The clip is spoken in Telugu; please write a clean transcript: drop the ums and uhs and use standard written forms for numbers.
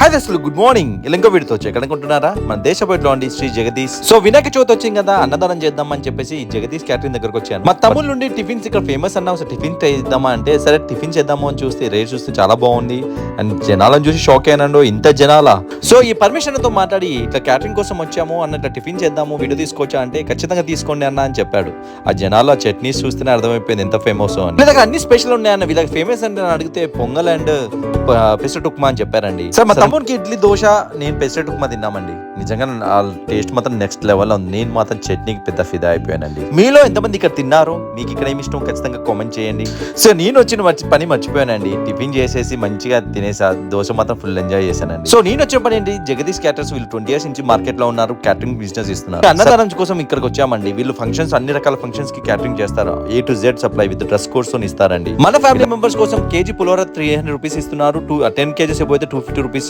హాయ్ దోస్తులు, గుడ్ మార్నింగ్. ఇలంక వీడితో ఎక్కడనుకుంటున్నారా? మన దేశపేటలో అండి శ్రీ జగదీష్. సో వినాయక చవితి వచ్చింది కదా, అన్నదానం చేద్దామని చెప్పేసి జగదీష్ క్యాటరింగ్ దగ్గరకు వచ్చాను. మా తమ్ముళ్ళ నుండి టిఫిన్స్ ఇక్కడ ఫేమస్ అన్నా, ఒకసారి టిఫిన్ చేద్దామా అంటే సరే టిఫిన్ చేద్దాము అని చూస్తే రేట్ చూస్తే చాలా బాగుంది అండ్ జనాలను చూసి షాక్ అయినాడు, ఇంత జనాలా. సో ఈ పర్మిషన్ తో మాట్లాడి ఇట్లా క్యాటరింగ్ కోసం వచ్చాము అన్నట్టు టిఫిన్ చేద్దాము, వీడియో తీసుకొచ్చా అంటే ఖచ్చితంగా తీసుకోండి అన్న అని చెప్పాడు. ఆ జనాల చట్నీస్ చూస్తేనే అర్థమైపోయింది ఎంత ఫేమస్ అని. వీళ్ళ దగ్గర అన్ని స్పెషల్ ఉన్నాయన్న, వీళ్ళకి ఫేమస్ అంటే అడిగితే పొంగల్ అండ్ పెసరట్ ఉప్మా అని చెప్పారండి. సార్ మా తమ్ముడికి ఇడ్లీ దోశ, నేను పెసరట్ ఉప్మా తిన్నామండి. నిజంగా టేస్ట్ మాత్రం నెక్స్ట్ లెవెల్ ఉంది. నేను మాత్రం చట్నీకి పెద్ద ఫిదా అయిపోయానండి. మీలో ఎంతమంది ఇక్కడ తిన్నారు, మీకు ఇక్కడ ఏమి ఇష్టం ఖచ్చితంగా కామెంట్ చేయండి. సో నేను వచ్చిన పని మర్చిపోయానండి, టిఫిన్ చేసేసి మంచిగా తినేసా. దోశ మాత్రం ఫుల్ ఎంజాయ్ చేశానండి. సో నేను వచ్చిన పని ఏంటి, జగదీష్ క్యాటర్స్ వీళ్ళు 20 years నుంచి మార్కెట్ లో ఉన్నారు, క్యాటరింగ్ బిజినెస్ ఇస్తున్నారు. అన్నదానం కోసం ఇక్కడికి వచ్చామండి. వీళ్ళు ఫంక్షన్స్, అన్ని రకాల ఫంక్షన్స్ కి క్యాటరింగ్ చేస్తారు. A to Z supply with dress codes తో ఇస్తారండి. మన ఫ్యామిలీ మెంబర్స్ కోసం కేజీ పులిహోర 300 రూపీస్ ఇస్తున్నారు. 10 kgs పోతే 250 రూపీస్